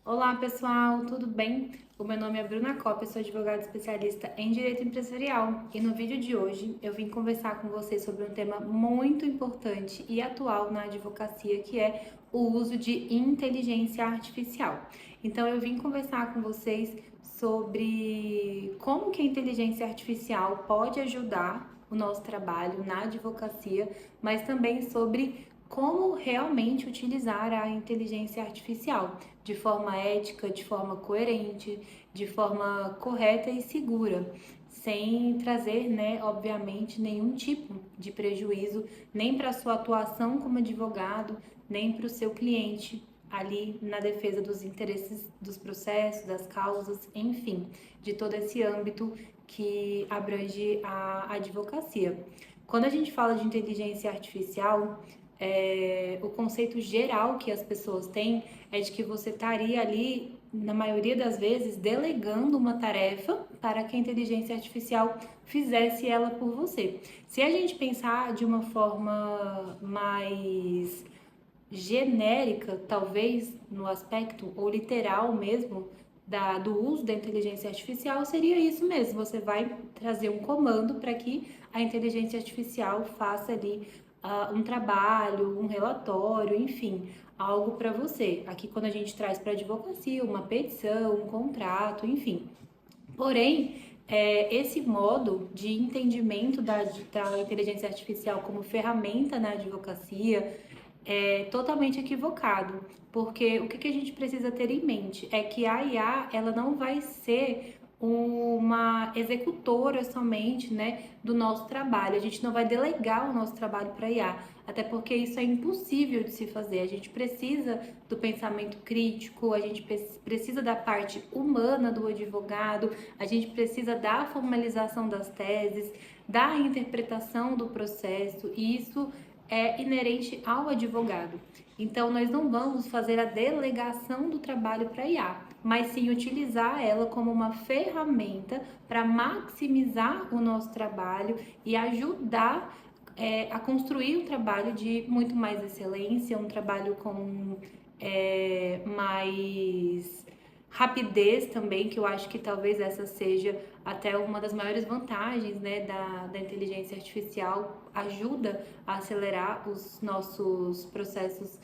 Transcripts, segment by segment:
Olá pessoal, tudo bem? O meu nome é Bruna Copa, eu sou advogada especialista em Direito Empresarial e no vídeo de hoje eu vim conversar com vocês sobre um tema muito importante e atual na advocacia, que é o uso de inteligência artificial. Então eu vim conversar com vocês sobre como que a inteligência artificial pode ajudar o nosso trabalho na advocacia, mas também sobre como realmente utilizar a inteligência artificial de forma ética, de forma coerente, de forma correta e segura, sem trazer, né, obviamente, nenhum tipo de prejuízo, nem para a sua atuação como advogado, nem para o seu cliente ali na defesa dos interesses dos processos, das causas, enfim, de todo esse âmbito que abrange a advocacia. Quando a gente fala de inteligência artificial, o conceito geral que as pessoas têm é de que você estaria ali, na maioria das vezes, delegando uma tarefa para que a inteligência artificial fizesse ela por você. Se a gente pensar de uma forma mais genérica, talvez no aspecto ou literal mesmo, do uso da inteligência artificial, seria isso mesmo. Você vai trazer um comando para que a inteligência artificial faça ali um trabalho, um relatório, enfim, algo para você. Aqui, quando a gente traz para a advocacia, uma petição, um contrato, enfim. Porém, esse modo de entendimento da inteligência artificial como ferramenta na advocacia é totalmente equivocado, porque o que a gente precisa ter em mente é que a IA ela não vai ser uma executora somente, né, do nosso trabalho. A gente não vai delegar o nosso trabalho para a IA, até porque isso é impossível de se fazer. A gente precisa do pensamento crítico, a gente precisa da parte humana do advogado, a gente precisa da formalização das teses, da interpretação do processo, e isso é inerente ao advogado. Então, nós não vamos fazer a delegação do trabalho para a IA, mas sim utilizar ela como uma ferramenta para maximizar o nosso trabalho e ajudar a construir um trabalho de muito mais excelência, um trabalho com mais rapidez também, que eu acho que talvez essa seja até uma das maiores vantagens, né, da inteligência artificial, ajuda a acelerar os nossos processos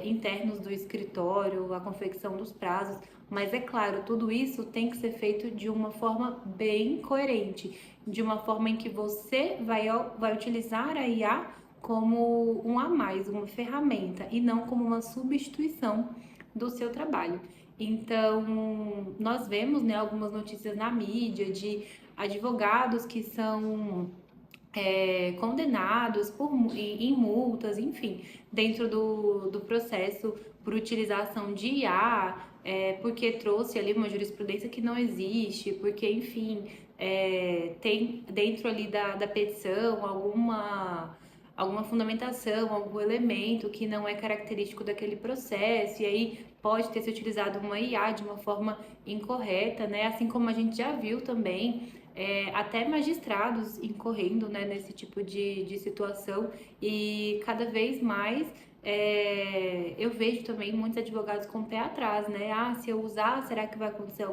internos do escritório, a confecção dos prazos, mas é claro, tudo isso tem que ser feito de uma forma bem coerente, de uma forma em que você vai utilizar a IA como um a mais, uma ferramenta, e não como uma substituição do seu trabalho. Então, nós vemos, né, algumas notícias na mídia de advogados que são condenados em multas, enfim, dentro do processo por utilização de IA, porque trouxe ali uma jurisprudência que não existe, porque, enfim, tem dentro ali da petição alguma fundamentação, algum elemento que não é característico daquele processo, e aí pode ter se utilizado uma IA de uma forma incorreta, né? Assim como a gente já viu também até magistrados incorrendo, né, nesse tipo de situação, e cada vez mais eu vejo também muitos advogados com o pé atrás, né? Ah, se eu usar, será que vai acontecer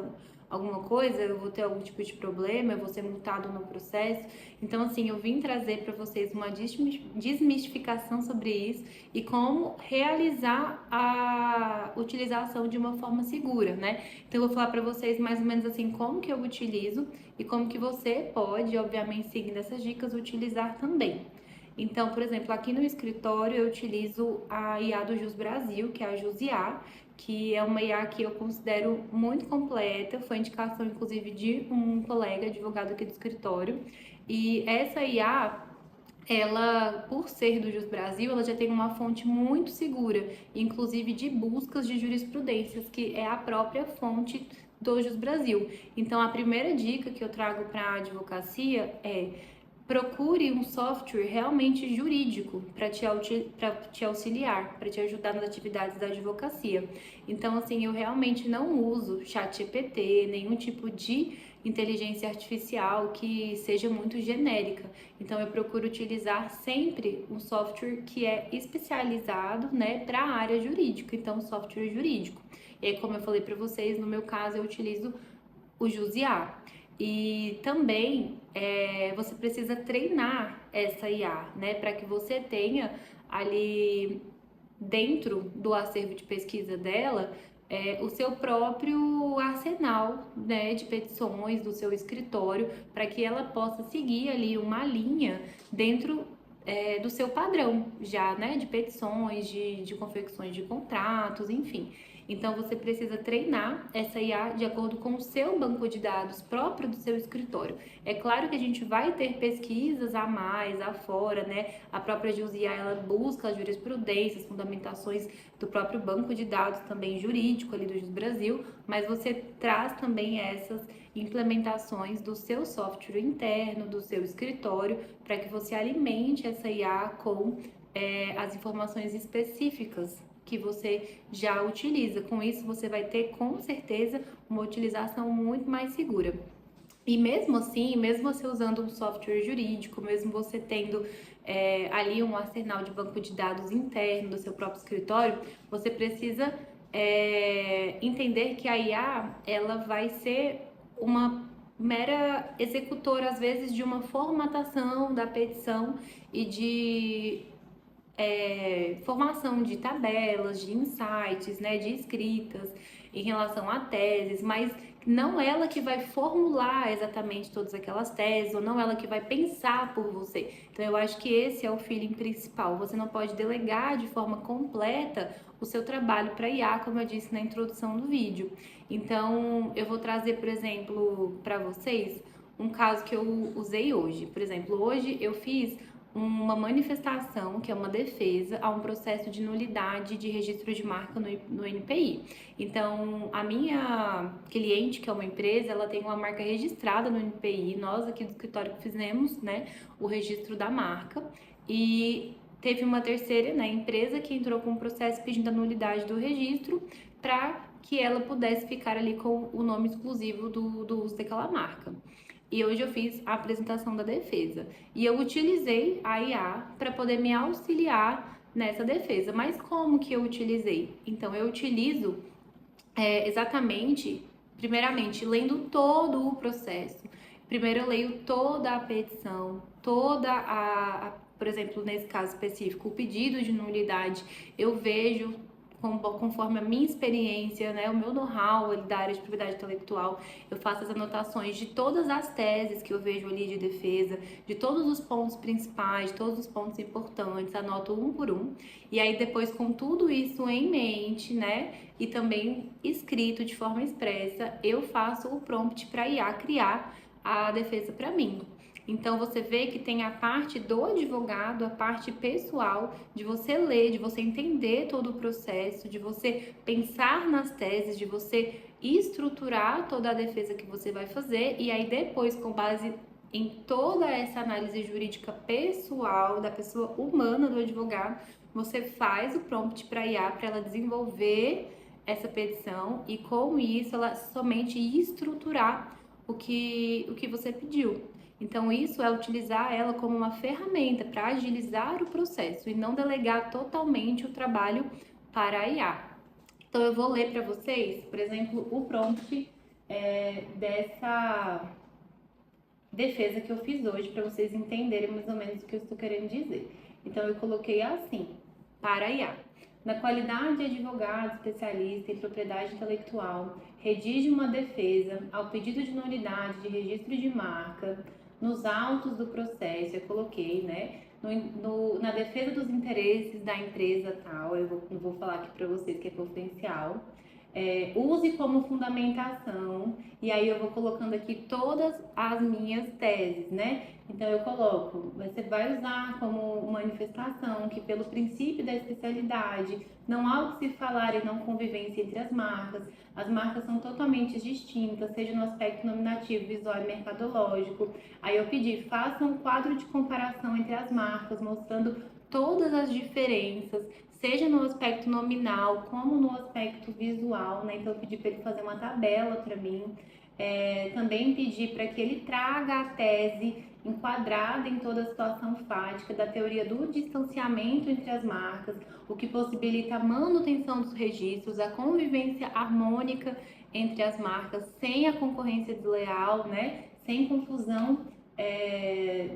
alguma coisa? Eu vou ter algum tipo de problema? Eu vou ser multado no processo? Então, assim, eu vim trazer para vocês uma desmistificação sobre isso e como realizar a utilização de uma forma segura, né? Então, eu vou falar para vocês mais ou menos assim como que eu utilizo e como que você pode, obviamente, seguindo essas dicas, utilizar também. Então, por exemplo, aqui no escritório eu utilizo a IA do Jus Brasil, que é a JusIA, que é uma IA que eu considero muito completa, foi indicação inclusive de um colega advogado aqui do escritório. E essa IA, ela, por ser do Jus Brasil, ela já tem uma fonte muito segura, inclusive de buscas de jurisprudências, que é a própria fonte do Jus Brasil. Então, a primeira dica que eu trago para a advocacia é procure um software realmente jurídico para te auxiliar, para te ajudar nas atividades da advocacia. Então, assim, eu realmente não uso ChatGPT, nenhum tipo de inteligência artificial que seja muito genérica. Então, eu procuro utilizar sempre um software que é especializado, né, para a área jurídica, então, software jurídico. E aí, como eu falei para vocês, no meu caso, eu utilizo o Jusiá. E também você precisa treinar essa IA, né, para que você tenha ali dentro do acervo de pesquisa dela o seu próprio arsenal, né, de petições do seu escritório, para que ela possa seguir ali uma linha dentro do seu padrão já, né, de petições, de confecções de contratos, enfim. Então, você precisa treinar essa IA de acordo com o seu banco de dados próprio do seu escritório. É claro que a gente vai ter pesquisas a mais, afora, né? A própria JuSIA, ela busca a jurisprudência, as fundamentações do próprio banco de dados também jurídico ali do Jus Brasil, mas você traz também essas implementações do seu software interno, do seu escritório, para que você alimente essa IA com as informações específicas que você já utiliza. Com isso, você vai ter com certeza uma utilização muito mais segura. E mesmo assim, mesmo você usando um software jurídico, mesmo você tendo ali um arsenal de banco de dados interno do seu próprio escritório, você precisa entender que a IA ela vai ser uma mera executora, às vezes, de uma formatação da petição e de formação de tabelas, de insights, né, de escritas em relação a teses, mas não ela que vai formular exatamente todas aquelas teses, ou não ela que vai pensar por você. Então eu acho que esse é o feeling principal. Você não pode delegar de forma completa o seu trabalho para IA, como eu disse na introdução do vídeo. Então eu vou trazer, por exemplo, para vocês um caso que eu usei hoje. Por exemplo, hoje eu fiz uma manifestação, que é uma defesa, a um processo de nulidade de registro de marca no NPI. Então, a minha cliente, que é uma empresa, ela tem uma marca registrada no NPI, nós aqui do escritório fizemos, né, o registro da marca, e teve uma terceira, né, empresa que entrou com um processo pedindo a nulidade do registro para que ela pudesse ficar ali com o nome exclusivo do uso daquela marca. E hoje eu fiz a apresentação da defesa. E eu utilizei a IA para poder me auxiliar nessa defesa. Mas como que eu utilizei? Então, eu utilizo exatamente, primeiramente, lendo todo o processo. Primeiro eu leio toda a petição, por exemplo, nesse caso específico, o pedido de nulidade, eu vejo conforme a minha experiência, né, o meu know-how da área de propriedade intelectual, eu faço as anotações de todas as teses que eu vejo ali de defesa, de todos os pontos principais, de todos os pontos importantes, anoto um por um. E aí depois, com tudo isso em mente, né, e também escrito de forma expressa, eu faço o prompt para a IA criar a defesa para mim. Então você vê que tem a parte do advogado, a parte pessoal, de você ler, de você entender todo o processo, de você pensar nas teses, de você estruturar toda a defesa que você vai fazer e aí depois, com base em toda essa análise jurídica pessoal, da pessoa humana do advogado, você faz o prompt para a IA para ela desenvolver essa petição e com isso ela somente estruturar o que você pediu. Então, isso é utilizar ela como uma ferramenta para agilizar o processo e não delegar totalmente o trabalho para a IA. Então, eu vou ler para vocês, por exemplo, o prompt dessa defesa que eu fiz hoje, para vocês entenderem mais ou menos o que eu estou querendo dizer. Então, eu coloquei assim, para a IA. Na qualidade de advogado especialista em propriedade intelectual, redige uma defesa ao pedido de nulidade de registro de marca, nos autos do processo, eu coloquei, né, na defesa dos interesses da empresa tal, eu não vou falar aqui para vocês que é confidencial, use como fundamentação, e aí eu vou colocando aqui todas as minhas teses, né? Então eu coloco, você vai usar como manifestação que pelo princípio da especialidade, não há o que se falar e não convivência entre as marcas são totalmente distintas, seja no aspecto nominativo, visual e mercadológico. Aí eu pedi, faça um quadro de comparação entre as marcas, mostrando todas as diferenças, seja no aspecto nominal como no aspecto visual, né? Então eu pedi para ele fazer uma tabela para mim. Também pedi para que ele traga a tese enquadrada em toda a situação fática da teoria do distanciamento entre as marcas, o que possibilita a manutenção dos registros, a convivência harmônica entre as marcas, sem a concorrência desleal, né? Sem confusão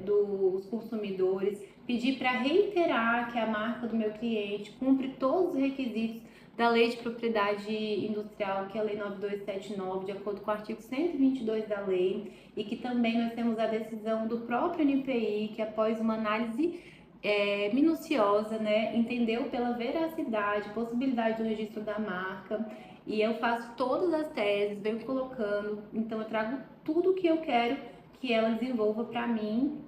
dos consumidores. Pedi para reiterar que a marca do meu cliente cumpre todos os requisitos da Lei de Propriedade Industrial, que é a Lei 9279, de acordo com o artigo 122 da lei, e que também nós temos a decisão do próprio NPI, que após uma análise minuciosa, né, entendeu pela veracidade, possibilidade do registro da marca, e eu faço todas as teses, venho colocando, então eu trago tudo que eu quero que ela desenvolva para mim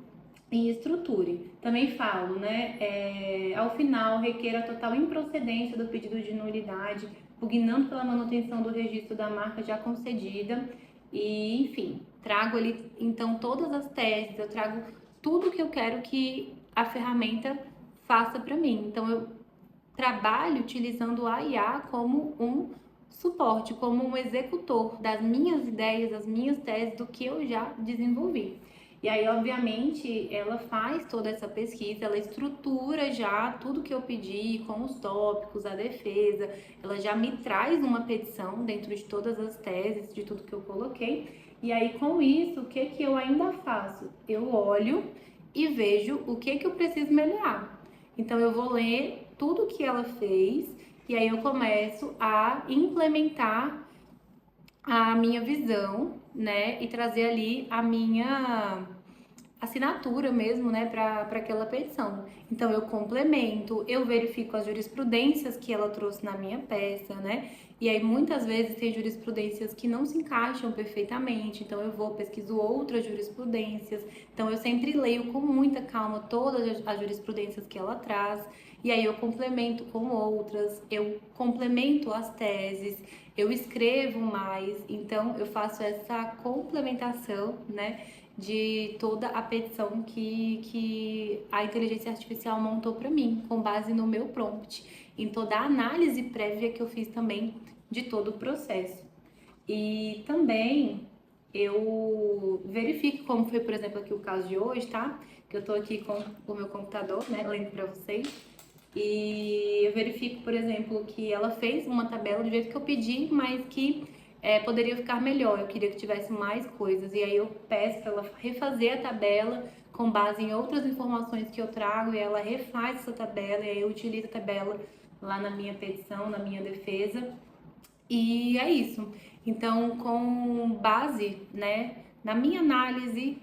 e estruture. Também falo, né, ao final, requer a total improcedência do pedido de nulidade, pugnando pela manutenção do registro da marca já concedida, e, enfim, trago ali, então, todas as teses, eu trago tudo que eu quero que a ferramenta faça para mim. Então, eu trabalho utilizando a IA como um suporte, como um executor das minhas ideias, das minhas teses, do que eu já desenvolvi. E aí, obviamente, ela faz toda essa pesquisa, ela estrutura já tudo que eu pedi, com os tópicos, a defesa, ela já me traz uma petição dentro de todas as teses, de tudo que eu coloquei. E aí, com isso, o que eu ainda faço? Eu olho e vejo o que eu preciso melhorar. Então, eu vou ler tudo que ela fez e aí eu começo a implementar a minha visão, né, e trazer ali a minha assinatura mesmo, né, para aquela petição. Então eu complemento, eu verifico as jurisprudências que ela trouxe na minha peça, né? E aí muitas vezes tem jurisprudências que não se encaixam perfeitamente, então eu vou pesquiso outras jurisprudências. Então eu sempre leio com muita calma todas as jurisprudências que ela traz. E aí eu complemento com outras, eu complemento as teses, eu escrevo mais, então eu faço essa complementação, né, de toda a petição que a inteligência artificial montou para mim, com base no meu prompt, em toda a análise prévia que eu fiz também de todo o processo. E também eu verifico como foi, por exemplo, aqui o caso de hoje, tá? Que eu tô aqui com o meu computador, né, lendo para vocês. E eu verifico, por exemplo, que ela fez uma tabela do jeito que eu pedi, mas que poderia ficar melhor. Eu queria que tivesse mais coisas. E aí eu peço para ela refazer a tabela com base em outras informações que eu trago, e ela refaz essa tabela, e aí eu utilizo a tabela lá na minha petição, na minha defesa. E é isso. Então, com base, né, na minha análise,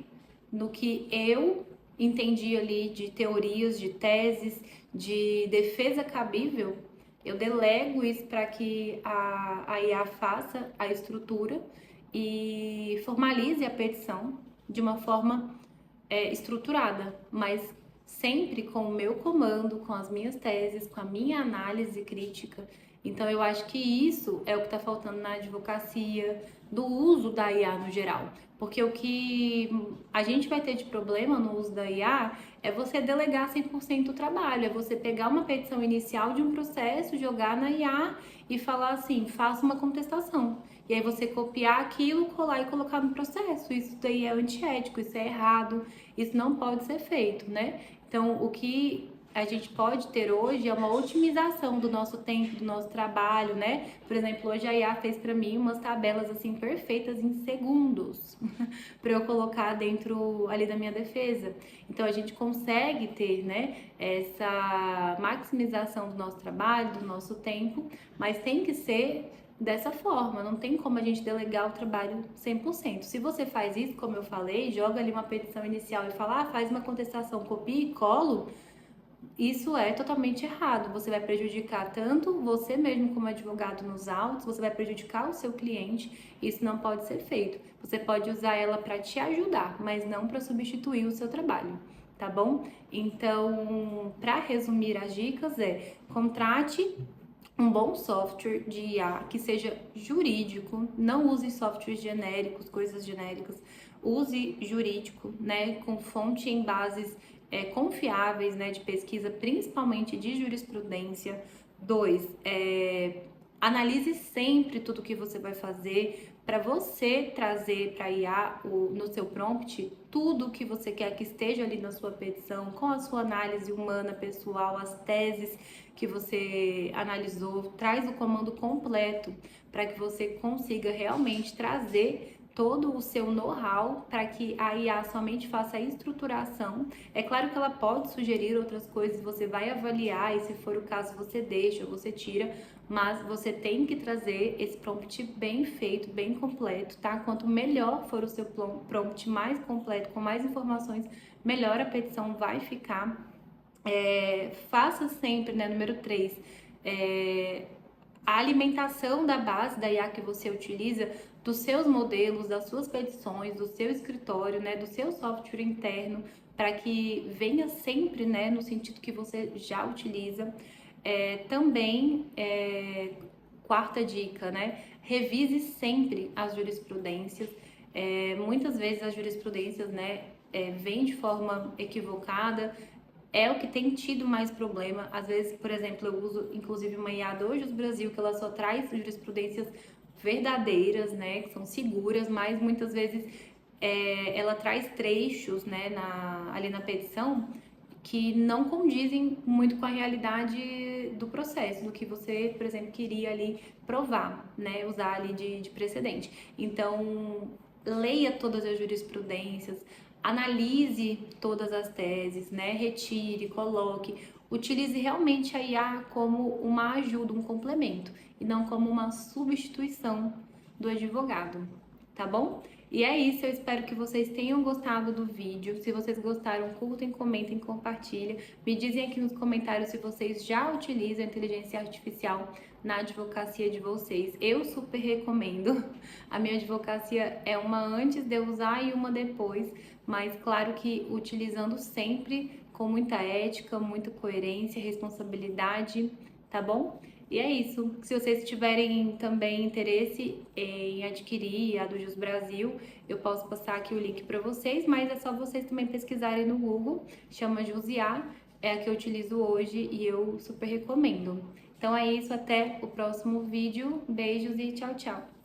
no que eu entendi ali de teorias, de teses, de defesa cabível, eu delego isso para que a IA faça a estrutura e formalize a petição de uma forma estruturada, mas sempre com o meu comando, com as minhas teses, com a minha análise crítica. Então eu acho que isso é o que está faltando na advocacia, do uso da IA no geral. Porque o que a gente vai ter de problema no uso da IA é você delegar 100% o trabalho, é você pegar uma petição inicial de um processo, jogar na IA e falar assim, faça uma contestação. E aí você copiar aquilo, colar e colocar no processo. Isso daí é antiético, isso é errado, isso não pode ser feito, né? Então, o que a gente pode ter hoje é uma otimização do nosso tempo, do nosso trabalho, né? Por exemplo, hoje a IA fez para mim umas tabelas assim perfeitas em segundos para eu colocar dentro ali da minha defesa. Então a gente consegue ter, né, essa maximização do nosso trabalho, do nosso tempo, mas tem que ser dessa forma, não tem como a gente delegar o trabalho 100%. Se você faz isso, como eu falei, joga ali uma petição inicial e fala, faz uma contestação, copia e colo, Isso é totalmente errado. Você vai prejudicar tanto você mesmo como advogado nos autos, você vai prejudicar o seu cliente. Isso não pode ser feito. Você pode usar ela para te ajudar, mas não para substituir o seu trabalho, tá bom? Então, para resumir as dicas contrate um bom software de IA que seja jurídico, não use softwares genéricos, coisas genéricas, use jurídico, né, com fonte em bases confiáveis, né, de pesquisa, principalmente de jurisprudência. Dois, analise sempre tudo que você vai fazer para você trazer para a IA no seu prompt tudo o que você quer que esteja ali na sua petição, com a sua análise humana pessoal, as teses que você analisou, traz o comando completo para que você consiga realmente trazer todo o seu know-how para que a IA somente faça a estruturação. É claro que ela pode sugerir outras coisas, você vai avaliar e se for o caso você deixa, você tira, mas você tem que trazer esse prompt bem feito, bem completo, tá? Quanto melhor for o seu prompt, mais completo, com mais informações, melhor a petição vai ficar. Faça sempre, né, número 3, a alimentação da base da IA que você utiliza, dos seus modelos, das suas petições, do seu escritório, né, do seu software interno, para que venha sempre, né, no sentido que você já utiliza. Também, quarta dica, né, revise sempre as jurisprudências. Muitas vezes as jurisprudências, né, vêm de forma equivocada, é o que tem tido mais problema. Às vezes, por exemplo, eu uso inclusive uma IA do Jus Brasil, que ela só traz jurisprudências verdadeiras, né, que são seguras, mas muitas vezes ela traz trechos, né, ali na petição que não condizem muito com a realidade do processo, do que você, por exemplo, queria ali provar, né, usar ali de precedente. Então, leia todas as jurisprudências, analise todas as teses, né, retire, coloque, utilize realmente a IA como uma ajuda, um complemento, e não como uma substituição do advogado, tá bom? E é isso, eu espero que vocês tenham gostado do vídeo. Se vocês gostaram, curtem, comentem, compartilhem. Me dizem aqui nos comentários se vocês já utilizam a inteligência artificial na advocacia de vocês. Eu super recomendo. A minha advocacia é uma antes de eu usar e uma depois, mas claro que utilizando sempre com muita ética, muita coerência, responsabilidade, tá bom? E é isso. Se vocês tiverem também interesse em adquirir a do Jus Brasil, eu posso passar aqui o link para vocês, mas é só vocês também pesquisarem no Google, chama Jusiá, é a que eu utilizo hoje e eu super recomendo. Então é isso, até o próximo vídeo. Beijos e tchau, tchau!